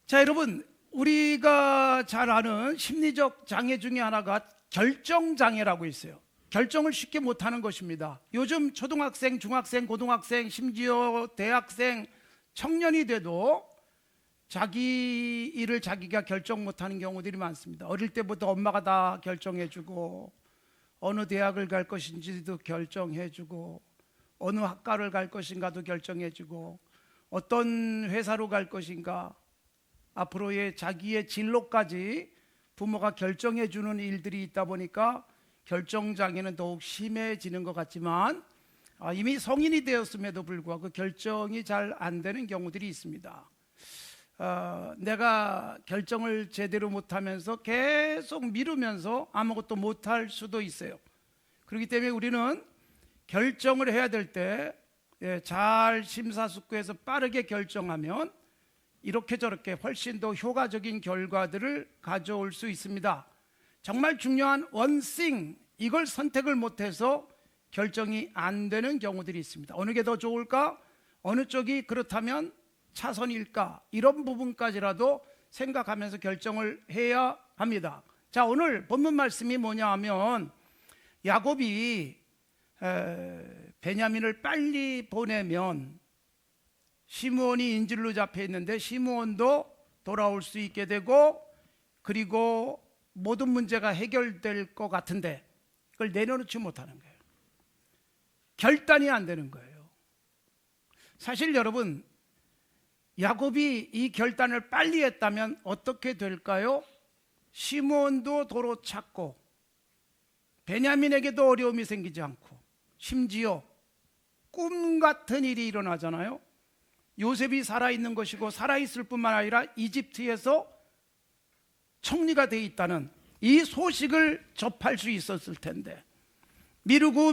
자, 여러분, 우리가 잘 아는 심리적 장애 중에 하나가 결정장애라고 있어요. 결정을 쉽게 못하는 것입니다. 요즘 초등학생, 중학생, 고등학생, 심지어 대학생, 청년이 돼도 자기 일을 자기가 결정 못하는 경우들이 많습니다. 어릴 때부터 엄마가 다 결정해주고, 어느 대학을 갈 것인지도 결정해주고, 어느 학과를 갈 것인가도 결정해주고, 어떤 회사로 갈 것인가, 앞으로의 자기의 진로까지 부모가 결정해주는 일들이 있다 보니까 결정장애는 더욱 심해지는 것 같지만, 이미 성인이 되었음에도 불구하고 결정이 잘 안 되는 경우들이 있습니다. 내가 결정을 제대로 못하면서 계속 미루면서 아무것도 못할 수도 있어요. 그렇기 때문에 우리는 결정을 해야 될 때 잘 심사숙고해서 빠르게 결정하면 이렇게 저렇게 훨씬 더 효과적인 결과들을 가져올 수 있습니다. 정말 중요한 one thing, 이걸 선택을 못해서 결정이 안 되는 경우들이 있습니다. 어느 게 더 좋을까? 어느 쪽이 그렇다면 차선일까? 이런 부분까지라도 생각하면서 결정을 해야 합니다. 자, 오늘 본문 말씀이 뭐냐 하면 야곱이 베냐민을 빨리 보내면 시므온이 인질로 잡혀 있는데 시므온도 돌아올 수 있게 되고, 그리고 모든 문제가 해결될 것 같은데 그걸 내려놓지 못하는 거예요. 결단이 안 되는 거예요. 사실 여러분, 야곱이 이 결단을 빨리 했다면 어떻게 될까요? 시므온도 도로 찾고 베냐민에게도 어려움이 생기지 않고, 심지어 꿈 같은 일이 일어나잖아요. 요셉이 살아있는 것이고 살아있을 뿐만 아니라 이집트에서 총리가 되어 있다는 이 소식을 접할 수 있었을 텐데 미루고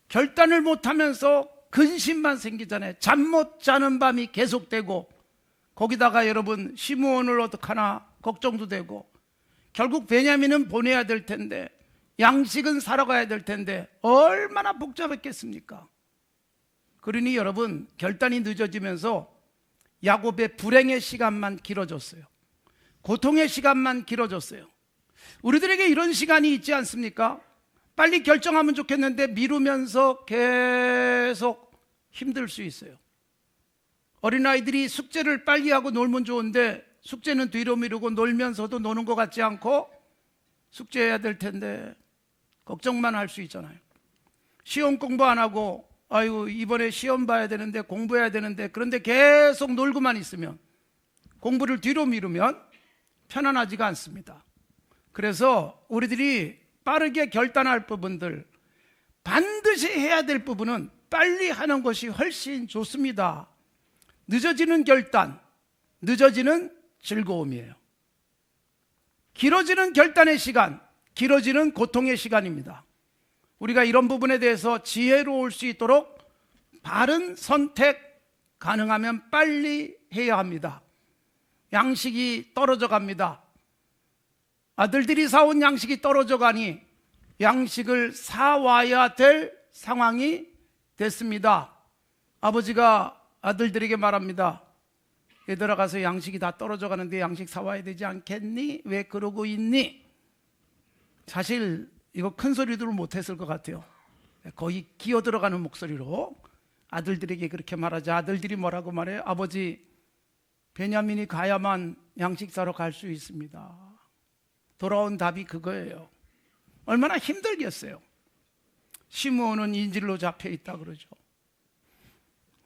결단을 못하면서 근심만 생기잖아요. 잠 못 자는 밤이 계속되고, 거기다가 여러분 시므온을 어떡하나 걱정도 되고, 결국 베냐민은 보내야 될 텐데 양식은 사러 가야 될 텐데 얼마나 복잡했겠습니까? 그러니 여러분, 결단이 늦어지면서 야곱의 불행의 시간만 길어졌어요. 고통의 시간만 길어졌어요. 우리들에게 이런 시간이 있지 않습니까? 빨리 결정하면 좋겠는데 미루면서 계속 힘들 수 있어요. 어린아이들이 숙제를 빨리 하고 놀면 좋은데 숙제는 뒤로 미루고 놀면서도 노는 것 같지 않고 숙제해야 될 텐데 걱정만 할 수 있잖아요. 시험 공부 안 하고 아이고 이번에 시험 봐야 되는데 공부해야 되는데, 그런데 계속 놀고만 있으면, 공부를 뒤로 미루면 편안하지가 않습니다. 그래서 우리들이 빠르게 결단할 부분들, 반드시 해야 될 부분은 빨리 하는 것이 훨씬 좋습니다. 늦어지는 결단, 늦어지는 즐거움이에요. 길어지는 결단의 시간, 길어지는 고통의 시간입니다. 우리가 이런 부분에 대해서 지혜로울 수 있도록 바른 선택, 가능하면 빨리 해야 합니다. 양식이 떨어져 갑니다. 아들들이 사온 양식이 떨어져 가니 양식을 사와야 될 상황이 됐습니다. 아버지가 아들들에게 말합니다. 얘들아, 가서 양식이 다 떨어져 가는데 양식 사와야 되지 않겠니? 왜 그러고 있니? 사실 이거 큰 소리도 못했을 것 같아요. 거의 기어 들어가는 목소리로 아들들에게 그렇게 말하자 아들들이 뭐라고 말해요? 아버지, 베냐민이 가야만 양식 사러 갈 수 있습니다. 돌아온 답이 그거예요. 얼마나 힘들겠어요. 시므온은 인질로 잡혀 있다 그러죠.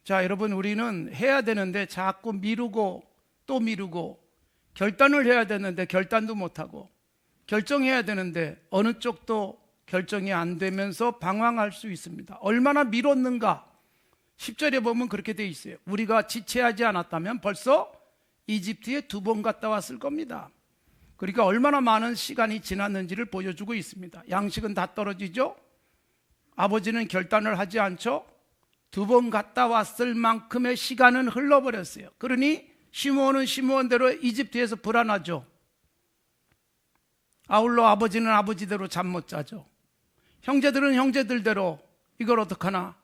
자, 여러분, 우리는 해야 되는데 자꾸 미루고 또 미루고, 결단을 해야 되는데 결단도 못하고, 결정해야 되는데 어느 쪽도 결정이 안 되면서 방황할 수 있습니다. 얼마나 미뤘는가? 10절에 보면 그렇게 돼 있어요. 우리가 지체하지 않았다면 벌써 이집트에 2번 갔다 왔을 겁니다. 그러니까 얼마나 많은 시간이 지났는지를 보여주고 있습니다. 양식은 다 떨어지죠. 아버지는 결단을 하지 않죠. 2번 갔다 왔을 만큼의 시간은 흘러버렸어요. 그러니 시므온은 시므온대로 이집트에서 불안하죠. 아울러 아버지는 아버지대로 잠 못 자죠. 형제들은 형제들대로 이걸 어떡하나,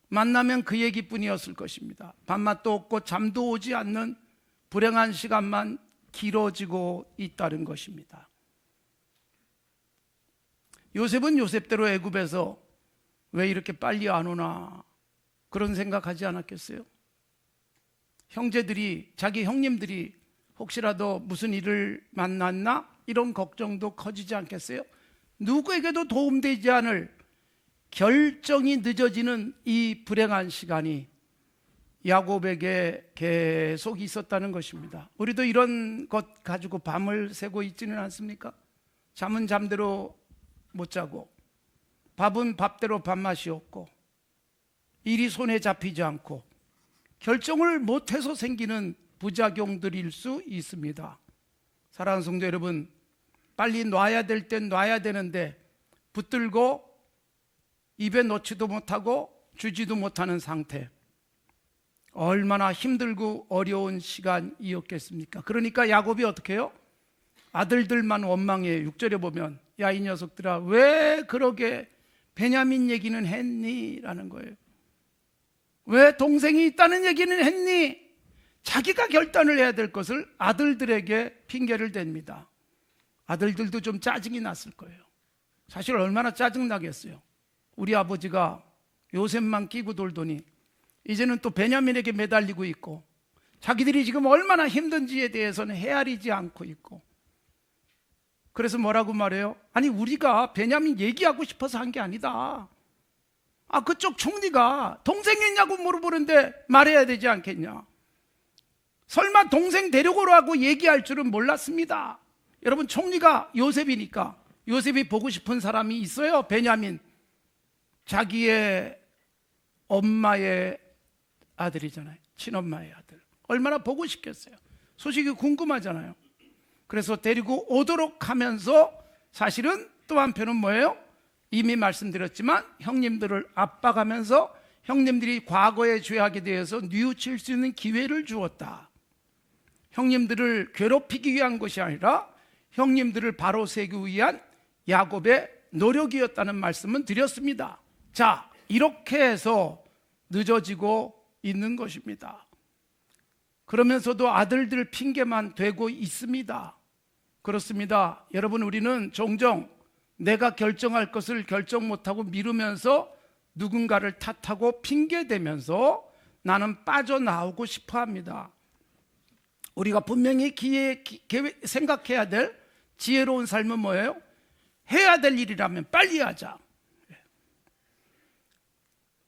만나면 그 얘기뿐이었을 것입니다. 밥맛도 없고 잠도 오지 않는 불행한 시간만 길어지고 있다는 것입니다. 요셉은 요셉대로 애굽에서 왜 이렇게 빨리 안 오나 그런 생각하지 않았겠어요? 형제들이, 자기 형님들이 혹시라도 무슨 일을 만났나 이런 걱정도 커지지 않겠어요? 누구에게도 도움되지 않을 결정이 늦어지는 이 불행한 시간이 야곱에게 계속 있었다는 것입니다. 우리도 이런 것 가지고 밤을 새고 있지는 않습니까? 잠은 잠대로 못 자고 밥은 밥대로 밥맛이 없고 일이 손에 잡히지 않고 결정을 못해서 생기는 부작용들일 수 있습니다. 사랑하는 성도 여러분, 빨리 놔야 될 땐 놔야 되는데 붙들고 입에 넣지도 못하고 주지도 못하는 상태, 얼마나 힘들고 어려운 시간이었겠습니까? 그러니까 야곱이 어떻게 해요? 아들들만 원망해. 6절에 보면 야 이 녀석들아 왜 그러게 베냐민 얘기는 했니? 라는 거예요. 왜 동생이 있다는 얘기는 했니? 자기가 결단을 해야 될 것을 아들들에게 핑계를 댑니다. 아들들도 좀 짜증이 났을 거예요. 사실 얼마나 짜증나겠어요. 우리 아버지가 요셉만 끼고 돌더니 이제는 또 베냐민에게 매달리고 있고 자기들이 지금 얼마나 힘든지에 대해서는 헤아리지 않고 있고, 그래서 뭐라고 말해요? 아니 우리가 베냐민 얘기하고 싶어서 한 게 아니다. 그쪽 총리가 동생 있냐고 물어보는데 말해야 되지 않겠냐. 설마 동생 데려오라고 얘기할 줄은 몰랐습니다. 여러분, 총리가 요셉이니까 요셉이 보고 싶은 사람이 있어요. 베냐민, 자기의 엄마의 아들이잖아요. 친엄마의 아들. 얼마나 보고 싶겠어요. 소식이 궁금하잖아요. 그래서 데리고 오도록 하면서 사실은 또 한편은 뭐예요? 이미 말씀드렸지만 형님들을 압박하면서 형님들이 과거의 죄악에 대해서 뉘우칠 수 있는 기회를 주었다. 형님들을 괴롭히기 위한 것이 아니라 형님들을 바로 세우기 위한 야곱의 노력이었다는 말씀은 드렸습니다. 자, 이렇게 해서 늦어지고 있는 것입니다. 그러면서도 아들들 핑계만 대고 있습니다. 그렇습니다. 여러분, 우리는 종종 내가 결정할 것을 결정 못하고 미루면서 누군가를 탓하고 핑계대면서 나는 빠져나오고 싶어 합니다. 우리가 분명히 생각해야 될 지혜로운 삶은 뭐예요? 해야 될 일이라면 빨리 하자.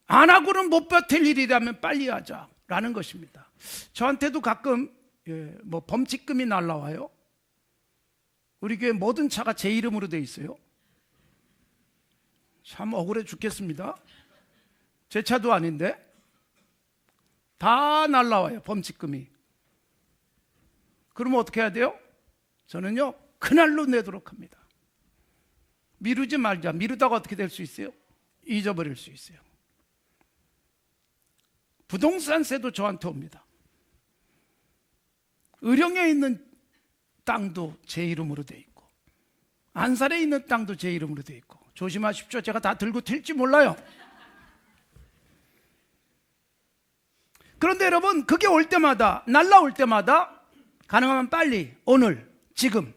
안 하고는 못 버틸 일이라면 빨리 하자라는 것입니다. 저한테도 가끔 범칙금이 날라와요. 우리 교회 모든 차가 제 이름으로 돼 있어요. 참 억울해 죽겠습니다. 제 차도 아닌데 다 날라와요, 범칙금이. 그러면 어떻게 해야 돼요? 저는요, 그날로 내도록 합니다. 미루지 말자. 미루다가 어떻게 될 수 있어요? 잊어버릴 수 있어요. 부동산세도 저한테 옵니다. 의령에 있는 땅도 제 이름으로 돼 있고 안산에 있는 땅도 제 이름으로 돼 있고, 조심하십시오. 제가 다 들고 튈지 몰라요. 그런데 여러분, 그게 올 때마다, 날라올 때마다 가능하면 빨리, 오늘, 지금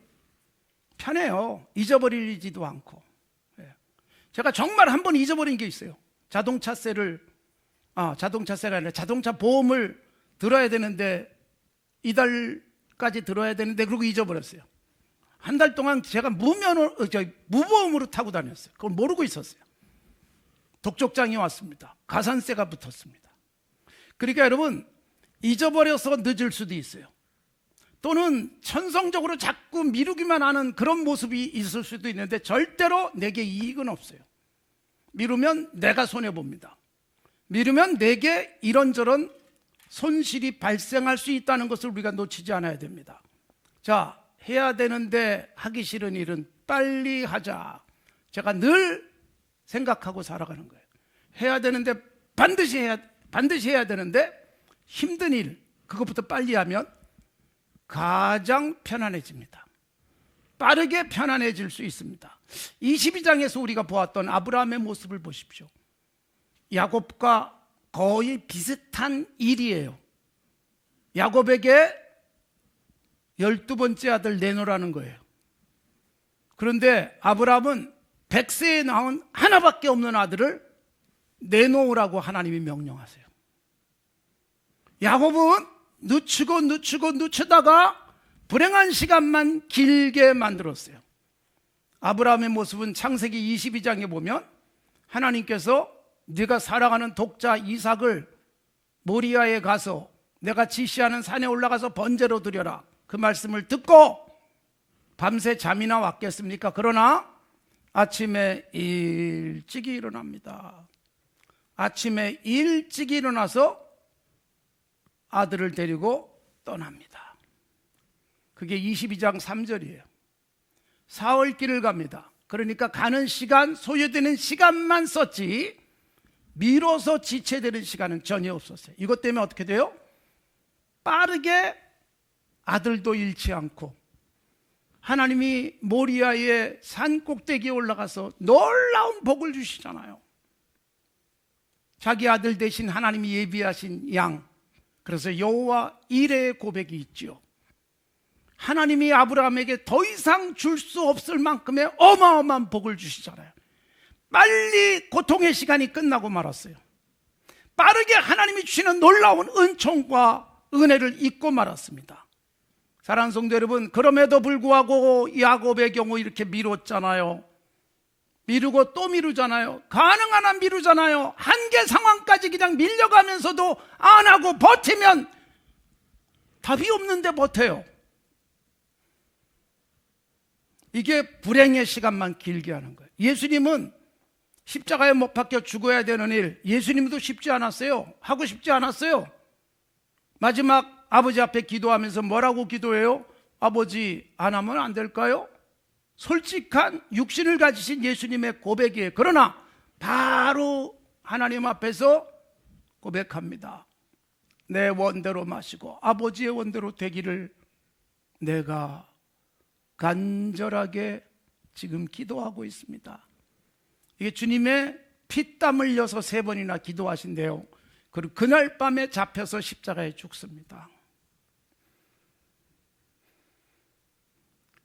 편해요. 잊어버리지도 않고. 제가 정말 한 번 잊어버린 게 있어요. 자동차세가 아니라 자동차 보험을 들어야 되는데, 이달까지 들어야 되는데, 그러고 잊어버렸어요. 한 달 동안 제가 무보험으로 타고 다녔어요. 그걸 모르고 있었어요. 독촉장이 왔습니다. 가산세가 붙었습니다. 그러니까 여러분, 잊어버려서 늦을 수도 있어요. 또는 천성적으로 자꾸 미루기만 하는 그런 모습이 있을 수도 있는데 절대로 내게 이익은 없어요. 미루면 내가 손해봅니다. 미루면 내게 이런저런 손실이 발생할 수 있다는 것을 우리가 놓치지 않아야 됩니다. 자, 해야 되는데 하기 싫은 일은 빨리 하자. 제가 늘 생각하고 살아가는 거예요. 해야 되는데 반드시 해야 되는데 힘든 일, 그것부터 빨리 하면 가장 편안해집니다. 빠르게 편안해질 수 있습니다. 22장에서 우리가 보았던 아브라함의 모습을 보십시오. 야곱과 거의 비슷한 일이에요. 야곱에게 12번째 아들 내놓으라는 거예요. 그런데 아브라함은 100세에 낳은 하나밖에 없는 아들을 내놓으라고 하나님이 명령하세요. 야곱은 늦추다가 불행한 시간만 길게 만들었어요. 아브라함의 모습은 창세기 22장에 보면 하나님께서 네가 사랑하는 독자 이삭을 모리아에 가서 내가 지시하는 산에 올라가서 번제로 드려라, 그 말씀을 듣고 밤새 잠이나 왔겠습니까? 그러나 아침에 일찍 일어납니다. 아침에 일찍 일어나서 아들을 데리고 떠납니다. 그게 22장 3절이에요. 사흘길을 갑니다. 그러니까 가는 시간, 소요되는 시간만 썼지 미뤄서 지체되는 시간은 전혀 없었어요. 이것 때문에 어떻게 돼요? 빠르게 아들도 잃지 않고 하나님이 모리아의 산 꼭대기에 올라가서 놀라운 복을 주시잖아요. 자기 아들 대신 하나님이 예비하신 양, 그래서 여호와 이레의 고백이 있죠. 하나님이 아브라함에게 더 이상 줄 수 없을 만큼의 어마어마한 복을 주시잖아요. 빨리 고통의 시간이 끝나고 말았어요. 빠르게 하나님이 주시는 놀라운 은총과 은혜를 잊고 말았습니다. 사랑하는 성도 여러분, 그럼에도 불구하고 야곱의 경우 이렇게 미뤘잖아요. 미루고 또 미루잖아요. 가능한 한 미루잖아요. 한계 상황까지 그냥 밀려가면서도 안 하고 버티면 답이 없는데 버텨요. 이게 불행의 시간만 길게 하는 거예요. 예수님은 십자가에 못 박혀 죽어야 되는 일, 예수님도 쉽지 않았어요. 하고 싶지 않았어요. 마지막 아버지 앞에 기도하면서 뭐라고 기도해요? 아버지, 안 하면 안 될까요? 솔직한 육신을 가지신 예수님의 고백이에요. 그러나 바로 하나님 앞에서 고백합니다. 내 원대로 마시고 아버지의 원대로 되기를 내가 간절하게 지금 기도하고 있습니다. 이게 주님의 피땀 흘려서 3번이나 기도하신대요. 그리고 그날 밤에 잡혀서 십자가에 죽습니다.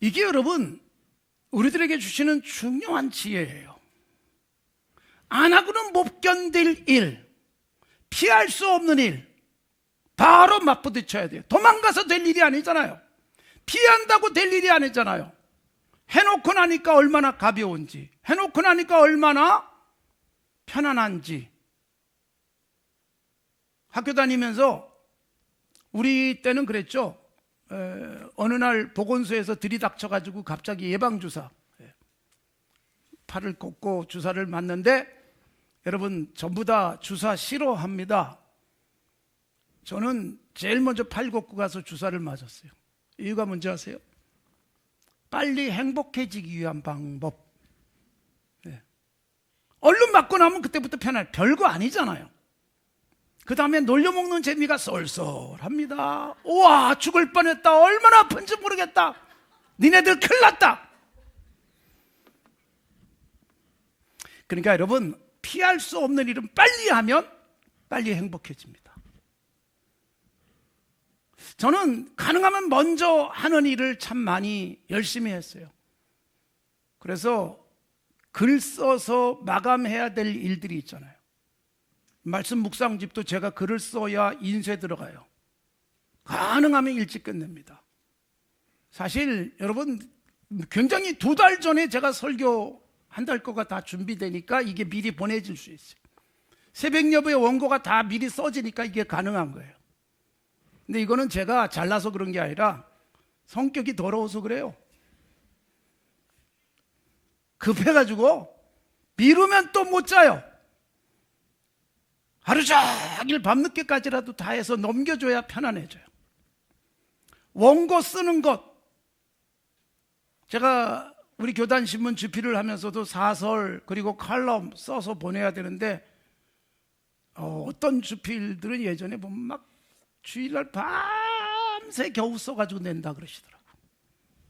이게 여러분 우리들에게 주시는 중요한 지혜예요. 안 하고는 못 견딜 일, 피할 수 없는 일 바로 맞부딪혀야 돼요. 도망가서 될 일이 아니잖아요. 피한다고 될 일이 아니잖아요. 해놓고 나니까 얼마나 가벼운지, 해놓고 나니까 얼마나 편안한지. 학교 다니면서 우리 때는 그랬죠. 어느 날 보건소에서 들이닥쳐가지고 갑자기 예방주사, 팔을 꽂고 주사를 맞는데 여러분 전부 다 주사 싫어합니다. 저는 제일 먼저 팔 꽂고 가서 주사를 맞았어요. 이유가 뭔지 아세요? 빨리 행복해지기 위한 방법. 얼른 맞고 나면 그때부터 편해요. 별거 아니잖아요. 그 다음에 놀려먹는 재미가 쏠쏠합니다. 우와, 죽을 뻔했다. 얼마나 아픈지 모르겠다. 니네들 큰일 났다. 그러니까 여러분, 피할 수 없는 일은 빨리 하면 빨리 행복해집니다. 저는 가능하면 먼저 하는 일을 참 많이 열심히 했어요. 그래서 글 써서 마감해야 될 일들이 있잖아요. 말씀 묵상집도 제가 글을 써야 인쇄 들어가요. 가능하면 일찍 끝냅니다. 사실 여러분 굉장히 2달 전에 제가 설교 한 달 거가 다 준비되니까 이게 미리 보내질 수 있어요. 새벽 여부의 원고가 다 미리 써지니까 이게 가능한 거예요. 근데 이거는 제가 잘나서 그런 게 아니라 성격이 더러워서 그래요. 급해가지고 미루면 또 못 자요. 하루 종일 밤늦게까지라도 다 해서 넘겨줘야 편안해져요. 원고 쓰는 것, 제가 우리 교단신문 주필을 하면서도 사설 그리고 칼럼 써서 보내야 되는데 어떤 주필들은 예전에 보면 막 주일날 밤새 겨우 써가지고 낸다 그러시더라고요.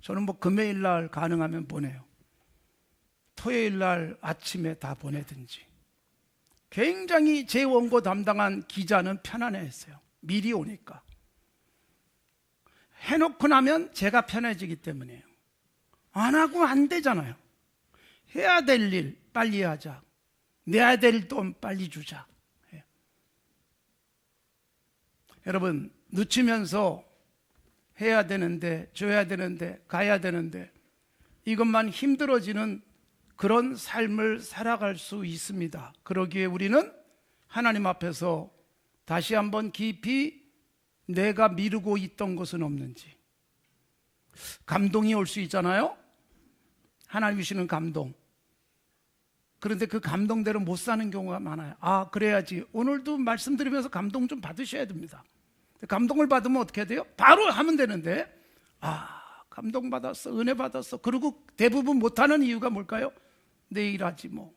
저는 뭐 금요일날 가능하면 보내요. 토요일날 아침에 다 보내든지. 굉장히 제 원고 담당한 기자는 편안해했어요. 미리 오니까. 해놓고 나면 제가 편해지기 때문이에요. 안 하고 안 되잖아요. 해야 될 일 빨리 하자. 내야 될 돈 빨리 주자. 여러분, 늦추면서 해야 되는데, 줘야 되는데, 가야 되는데 이것만 힘들어지는 그런 삶을 살아갈 수 있습니다. 그러기에 우리는 하나님 앞에서 다시 한번 깊이 내가 미루고 있던 것은 없는지, 감동이 올 수 있잖아요. 하나님 주시는 감동. 그런데 그 감동대로 못 사는 경우가 많아요. 아, 그래야지. 오늘도 말씀드리면서 감동 좀 받으셔야 됩니다. 감동을 받으면 어떻게 돼요? 바로 하면 되는데, 아, 감동 받았어, 은혜 받았어. 그리고 대부분 못하는 이유가 뭘까요? 내일 하지 뭐,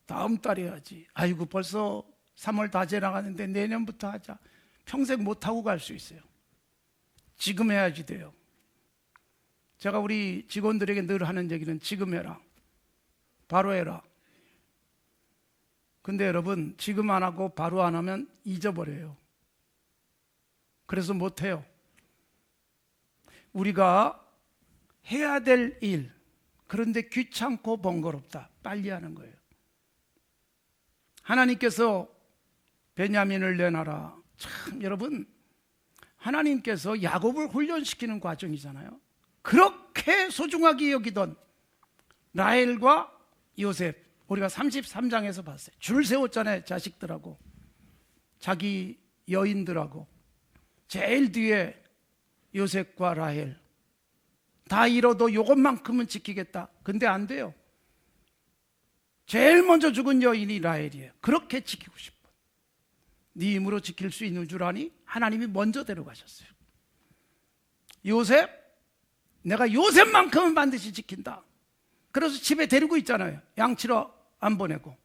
다음 달에 하지. 아이고, 벌써 3월 다 지나가는데 내년부터 하자. 평생 못하고 갈 수 있어요. 지금 해야지 돼요. 제가 우리 직원들에게 늘 하는 얘기는 지금 해라, 바로 해라. 근데 여러분, 지금 안 하고 바로 안 하면 잊어버려요. 그래서 못해요. 우리가 해야 될 일, 그런데 귀찮고 번거롭다, 빨리 하는 거예요. 하나님께서 베냐민을 내놔라. 참, 여러분, 하나님께서 야곱을 훈련시키는 과정이잖아요. 그렇게 소중하게 여기던 라헬과 요셉, 우리가 33장에서 봤어요. 줄 세웠잖아요. 자식들하고 자기 여인들하고. 제일 뒤에 요셉과 라헬. 다 잃어도 이것만큼은 지키겠다. 근데 안 돼요. 제일 먼저 죽은 여인이 라헬이에요. 그렇게 지키고 싶어. 네 힘으로 지킬 수 있는 줄 아니? 하나님이 먼저 데려가셨어요. 요셉, 내가 요셉만큼은 반드시 지킨다. 그래서 집에 데리고 있잖아요. 양치러 안 보내고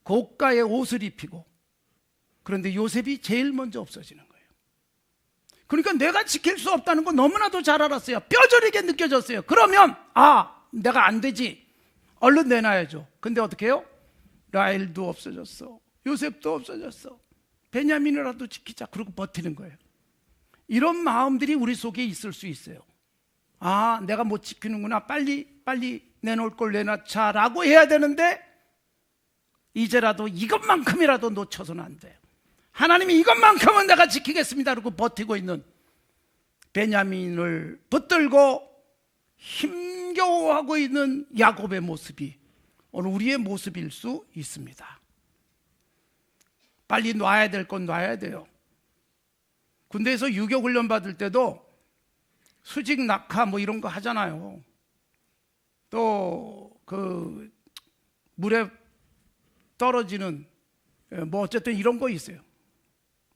고가의 옷을 입히고. 그런데 요셉이 제일 먼저 없어지는 거예요. 그러니까 내가 지킬 수 없다는 거 너무나도 잘 알았어요. 뼈저리게 느껴졌어요. 그러면 내가 안 되지, 얼른 내놔야죠. 근데 어떻게 해요? 라헬도 없어졌어, 요셉도 없어졌어. 베냐민이라도 지키자. 그러고 버티는 거예요. 이런 마음들이 우리 속에 있을 수 있어요. 내가 못 지키는구나, 빨리 내놓을 걸 내놔자라고 해야 되는데, 이제라도 이것만큼이라도 놓쳐서는 안 돼요. 하나님이 이것만큼은 내가 지키겠습니다 그러고 버티고 있는 베냐민을 붙들고 힘겨워하고 있는 야곱의 모습이 오늘 우리의 모습일 수 있습니다. 빨리 놔야 될 건 놔야 돼요. 군대에서 유교훈련 받을 때도 수직 낙하 뭐 이런 거 하잖아요. 또 그 물에 떨어지는 뭐 어쨌든 이런 거 있어요.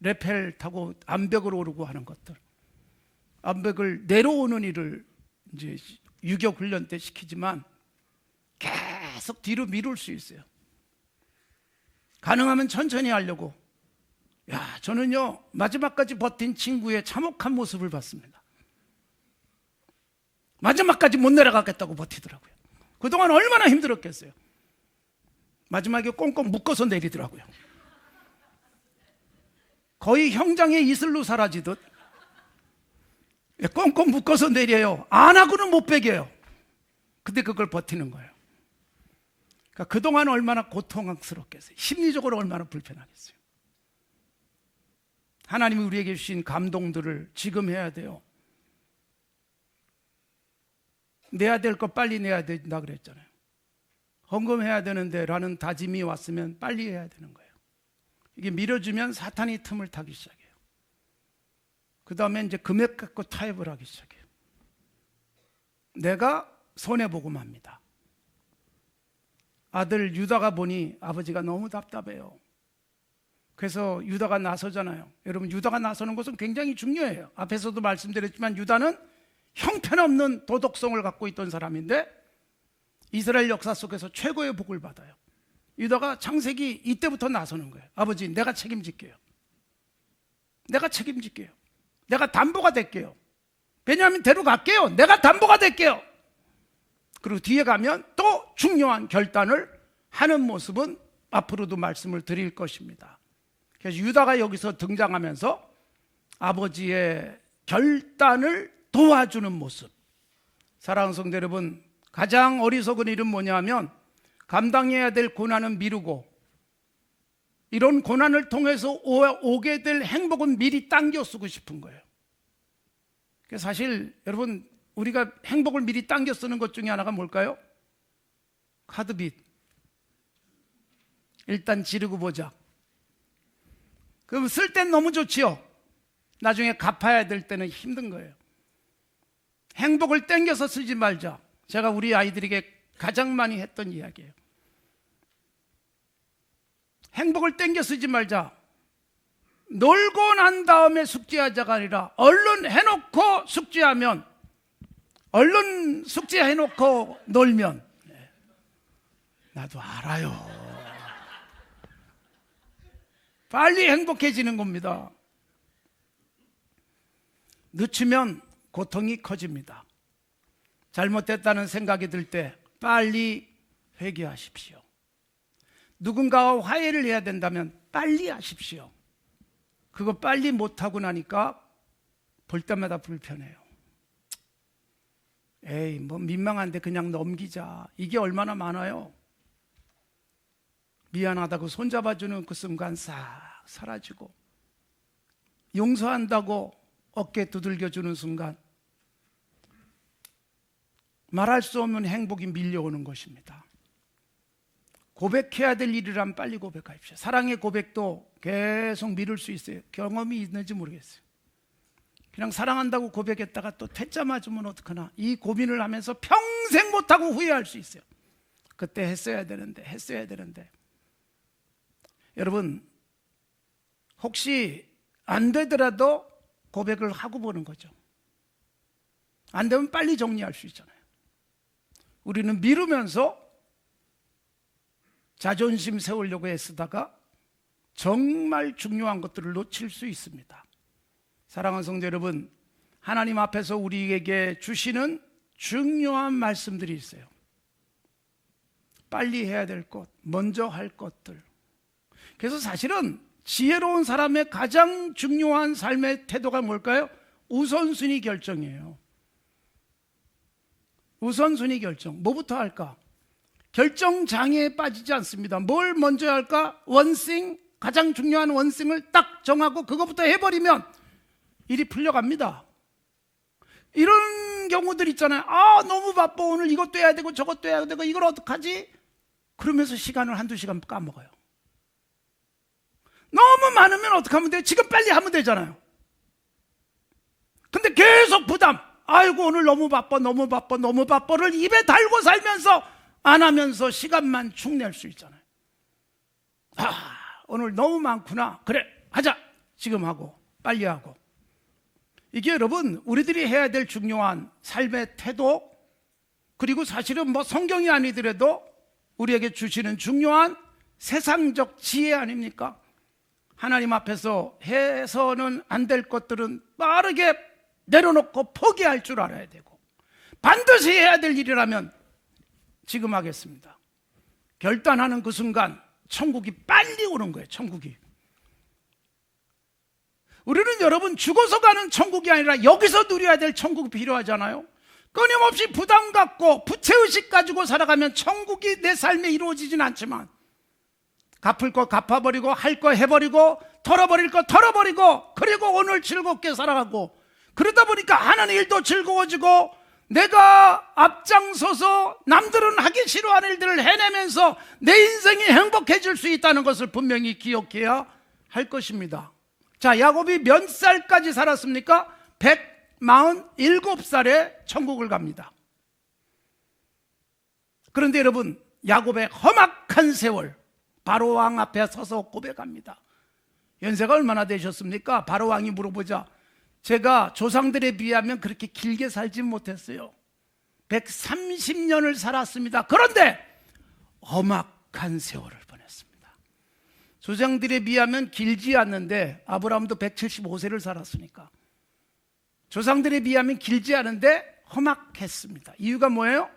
레펠 타고 암벽을 오르고 하는 것들. 암벽을 내려오는 일을 이제 유격 훈련 때 시키지만 계속 뒤로 미룰 수 있어요. 가능하면 천천히 하려고. 저는요, 마지막까지 버틴 친구의 참혹한 모습을 봤습니다. 마지막까지 못 내려가겠다고 버티더라고요. 그동안 얼마나 힘들었겠어요. 마지막에 꽁꽁 묶어서 내리더라고요. 거의 형장의 이슬로 사라지듯 꽁꽁 묶어서 내려요. 안 하고는 못 베겨요. 근데 그걸 버티는 거예요. 그러니까 그동안 얼마나 고통스럽겠어요. 심리적으로 얼마나 불편하겠어요. 하나님이 우리에게 주신 감동들을 지금 해야 돼요. 내야 될 거 빨리 내야 된다 그랬잖아요. 헌금해야 되는데 라는 다짐이 왔으면 빨리 해야 되는 거예요. 이게 미뤄지면 사탄이 틈을 타기 시작해요. 그 다음에 이제 금액 갖고 타협을 하기 시작해요. 내가 손해보고 맙니다. 아들 유다가 보니 아버지가 너무 답답해요. 그래서 유다가 나서잖아요. 여러분, 유다가 나서는 것은 굉장히 중요해요. 앞에서도 말씀드렸지만 유다는 형편없는 도덕성을 갖고 있던 사람인데 이스라엘 역사 속에서 최고의 복을 받아요. 유다가 창세기 이때부터 나서는 거예요. 아버지, 내가 책임질게요. 내가 책임질게요. 내가 담보가 될게요. 베냐민 데려갈게요. 내가 담보가 될게요. 그리고 뒤에 가면 또 중요한 결단을 하는 모습은 앞으로도 말씀을 드릴 것입니다. 그래서 유다가 여기서 등장하면서 아버지의 결단을 도와주는 모습. 사랑하는 성도 여러분, 가장 어리석은 일은 뭐냐 하면 감당해야 될 고난은 미루고 이런 고난을 통해서 오게 될 행복은 미리 당겨 쓰고 싶은 거예요. 사실 여러분, 우리가 행복을 미리 당겨 쓰는 것 중에 하나가 뭘까요? 카드빚. 일단 지르고 보자. 그럼 쓸 땐 너무 좋지요. 나중에 갚아야 될 때는 힘든 거예요. 행복을 땡겨서 쓰지 말자. 제가 우리 아이들에게 가장 많이 했던 이야기예요. 행복을 땡겨 쓰지 말자. 놀고 난 다음에 숙제하자가 아니라 얼른 해놓고 숙제하면, 얼른 숙제해놓고 놀면, 나도 알아요. 빨리 행복해지는 겁니다. 늦추면 고통이 커집니다. 잘못됐다는 생각이 들 때 빨리 회개하십시오. 누군가와 화해를 해야 된다면 빨리 하십시오. 그거 빨리 못하고 나니까 볼 때마다 불편해요. 에이, 뭐 민망한데 그냥 넘기자. 이게 얼마나 많아요. 미안하다고 손잡아주는 그 순간 싹 사라지고, 용서한다고 어깨 두들겨주는 순간 말할 수 없는 행복이 밀려오는 것입니다. 고백해야 될 일이라면 빨리 고백하십시오. 사랑의 고백도 계속 미룰 수 있어요. 경험이 있는지 모르겠어요. 그냥 사랑한다고 고백했다가 또 퇴짜 맞으면 어떡하나, 이 고민을 하면서 평생 못하고 후회할 수 있어요. 그때 했어야 되는데. 여러분, 혹시 안 되더라도 고백을 하고 보는 거죠. 안 되면 빨리 정리할 수 있잖아요. 우리는 미루면서 자존심 세우려고 애쓰다가 정말 중요한 것들을 놓칠 수 있습니다. 사랑하는 성도 여러분, 하나님 앞에서 우리에게 주시는 중요한 말씀들이 있어요. 빨리 해야 될 것, 먼저 할 것들. 그래서 사실은 지혜로운 사람의 가장 중요한 삶의 태도가 뭘까요? 우선순위 결정이에요. 우선순위 결정. 뭐부터 할까? 결정 장애에 빠지지 않습니다. 뭘 먼저 할까? 원싱, 가장 중요한 원싱을 딱 정하고 그것부터 해버리면 일이 풀려갑니다. 이런 경우들 있잖아요. 아, 너무 바빠. 오늘 이것도 해야 되고 저것도 해야 되고 이걸 어떡하지? 그러면서 시간을 한두 시간 까먹어요. 너무 많으면 어떡하면 돼요? 지금 빨리 하면 되잖아요. 근데 계속 부담. 아이고, 오늘 너무 바빠를 입에 달고 살면서 안 하면서 시간만 축낼 수 있잖아요. 아, 오늘 너무 많구나. 그래, 하자. 지금 하고, 빨리 하고. 이게 여러분, 우리들이 해야 될 중요한 삶의 태도, 그리고 사실은 뭐 성경이 아니더라도 우리에게 주시는 중요한 세상적 지혜 아닙니까? 하나님 앞에서 해서는 안 될 것들은 빠르게 내려놓고 포기할 줄 알아야 되고, 반드시 해야 될 일이라면 지금 하겠습니다. 결단하는 그 순간 천국이 빨리 오는 거예요. 천국이. 우리는 여러분 죽어서 가는 천국이 아니라 여기서 누려야 될 천국이 필요하잖아요. 끊임없이 부담 갖고 부채의식 가지고 살아가면 천국이 내 삶에 이루어지진 않지만, 갚을 거 갚아버리고 할 거 해버리고 털어버릴 거 털어버리고, 그리고 오늘 즐겁게 살아가고, 그러다 보니까 하는 일도 즐거워지고 내가 앞장서서 남들은 하기 싫어하는 일들을 해내면서 내 인생이 행복해질 수 있다는 것을 분명히 기억해야 할 것입니다. 자, 야곱이 몇 살까지 살았습니까? 147살에 천국을 갑니다. 그런데 여러분, 야곱의 험악한 세월, 바로왕 앞에 서서 고백합니다. 연세가 얼마나 되셨습니까? 바로왕이 물어보자, 제가 조상들에 비하면 그렇게 길게 살지 못했어요. 130년을 살았습니다. 그런데 험악한 세월을 보냈습니다. 조상들에 비하면 길지 않는데, 아브라함도 175세를 살았으니까 조상들에 비하면 길지 않은데 험악했습니다. 이유가 뭐예요?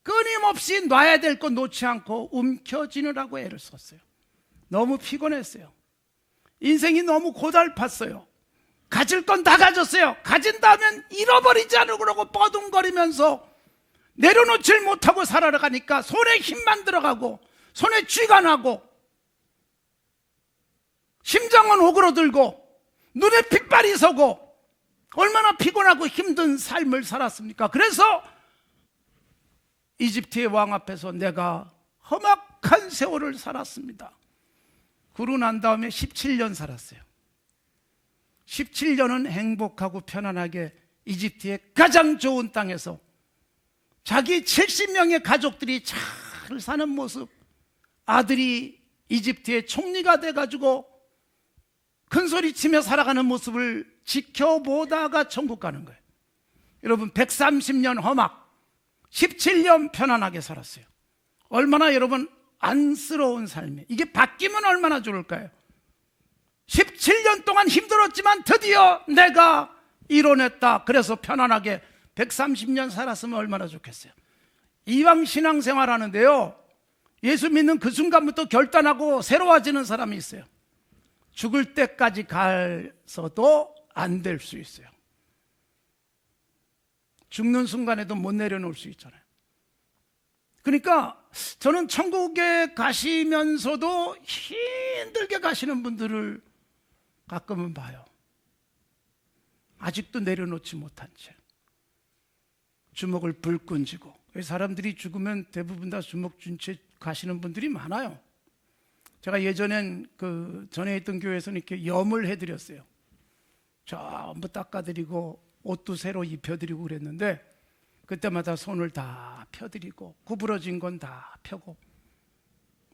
끊임없이 놔야 될 거 놓지 않고 움켜쥐느라고 애를 썼어요. 너무 피곤했어요. 인생이 너무 고달팠어요. 가질 건 다 가졌어요. 가진다면 잃어버리지 않으려고 뻐둥거리면서 내려놓질 못하고 살아가니까 손에 힘만 들어가고 손에 쥐가 나고 심장은 오그러들고 눈에 핏발이 서고 얼마나 피곤하고 힘든 삶을 살았습니까? 그래서 이집트의 왕 앞에서 내가 험악한 세월을 살았습니다. 그러고 난 다음에 17년 살았어요. 17년은 행복하고 편안하게 이집트의 가장 좋은 땅에서 자기 70명의 가족들이 잘 사는 모습, 아들이 이집트의 총리가 돼가지고 큰소리치며 살아가는 모습을 지켜보다가 천국 가는 거예요. 여러분 130년 험악, 17년 편안하게 살았어요. 얼마나 여러분 안쓰러운 삶이에요. 이게 바뀌면 얼마나 좋을까요? 17년 동안 힘들었지만 드디어 내가 이뤄냈다. 그래서 편안하게 130년 살았으면 얼마나 좋겠어요. 이왕 신앙생활 하는데요, 예수 믿는 그 순간부터 결단하고 새로워지는 사람이 있어요. 죽을 때까지 가서도 안 될 수 있어요. 죽는 순간에도 못 내려놓을 수 있잖아요. 그러니까 저는 천국에 가시면서도 힘들게 가시는 분들을 가끔은 봐요. 아직도 내려놓지 못한 채 주먹을 불끈 쥐고. 사람들이 죽으면 대부분 다 주먹 쥔 채 가시는 분들이 많아요. 제가 예전엔 전에 있던 교회에서는 이렇게 염을 해드렸어요. 전부 닦아드리고 옷도 새로 입혀드리고 그랬는데 그때마다 손을 다 펴드리고 구부러진 건 다 펴고,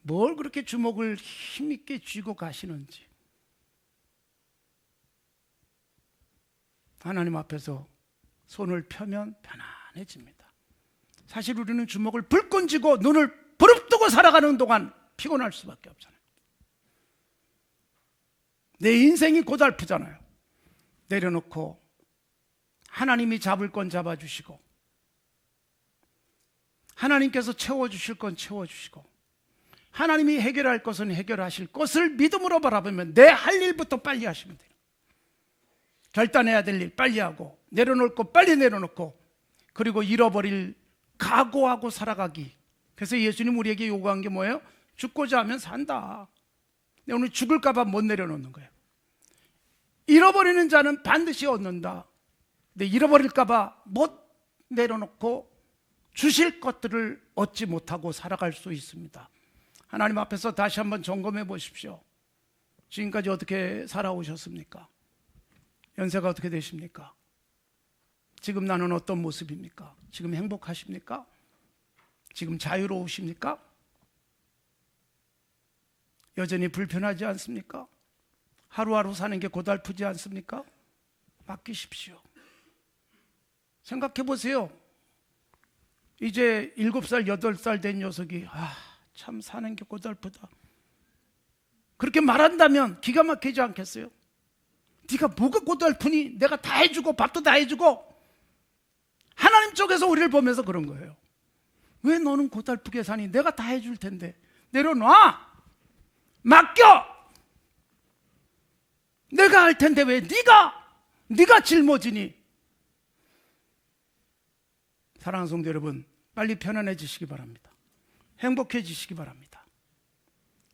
뭘 그렇게 주먹을 힘있게 쥐고 가시는지. 하나님 앞에서 손을 펴면 편안해집니다. 사실 우리는 주먹을 불끈 쥐고 눈을 부릅뜨고 살아가는 동안 피곤할 수밖에 없잖아요. 내 인생이 고달프잖아요. 내려놓고 하나님이 잡을 건 잡아주시고 하나님께서 채워주실 건 채워주시고 하나님이 해결할 것은 해결하실 것을 믿음으로 바라보면 내 할 일부터 빨리 하시면 돼요. 결단해야 될 일 빨리 하고 내려놓을 거 빨리 내려놓고, 그리고 잃어버릴 각오하고 살아가기. 그래서 예수님 우리에게 요구한 게 뭐예요? 죽고자 하면 산다. 근데 오늘 죽을까 봐 못 내려놓는 거예요. 잃어버리는 자는 반드시 얻는다. 근데 잃어버릴까 봐 못 내려놓고 주실 것들을 얻지 못하고 살아갈 수 있습니다. 하나님 앞에서 다시 한번 점검해 보십시오. 지금까지 어떻게 살아오셨습니까? 연세가 어떻게 되십니까? 지금 나는 어떤 모습입니까? 지금 행복하십니까? 지금 자유로우십니까? 여전히 불편하지 않습니까? 하루하루 사는 게 고달프지 않습니까? 맡기십시오. 생각해 보세요. 이제 7살, 8살 된 녀석이 참 사는 게 고달프다, 그렇게 말한다면 기가 막히지 않겠어요? 네가 뭐가 고달프니? 내가 다 해주고 밥도 다 해주고. 하나님 쪽에서 우리를 보면서 그런 거예요. 왜 너는 고달프게 사니? 내가 다 해줄 텐데. 내려놔. 맡겨. 내가 할 텐데 왜 네가 짊어지니? 사랑하는 성도 여러분, 빨리 편안해지시기 바랍니다. 행복해지시기 바랍니다.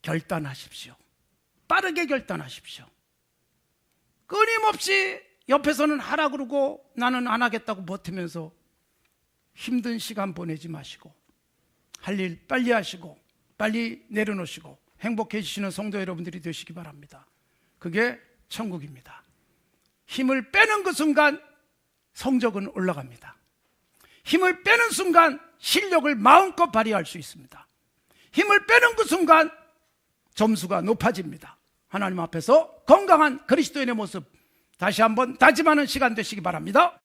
결단하십시오. 빠르게 결단하십시오. 끊임없이 옆에서는 하라 그러고 나는 안 하겠다고 버티면서 힘든 시간 보내지 마시고, 할 일 빨리 하시고 빨리 내려놓으시고 행복해지시는 성도 여러분들이 되시기 바랍니다. 그게 천국입니다. 힘을 빼는 그 순간 성적은 올라갑니다. 힘을 빼는 순간 실력을 마음껏 발휘할 수 있습니다. 힘을 빼는 그 순간 점수가 높아집니다. 하나님 앞에서 건강한 그리스도인의 모습 다시 한번 다짐하는 시간 되시기 바랍니다.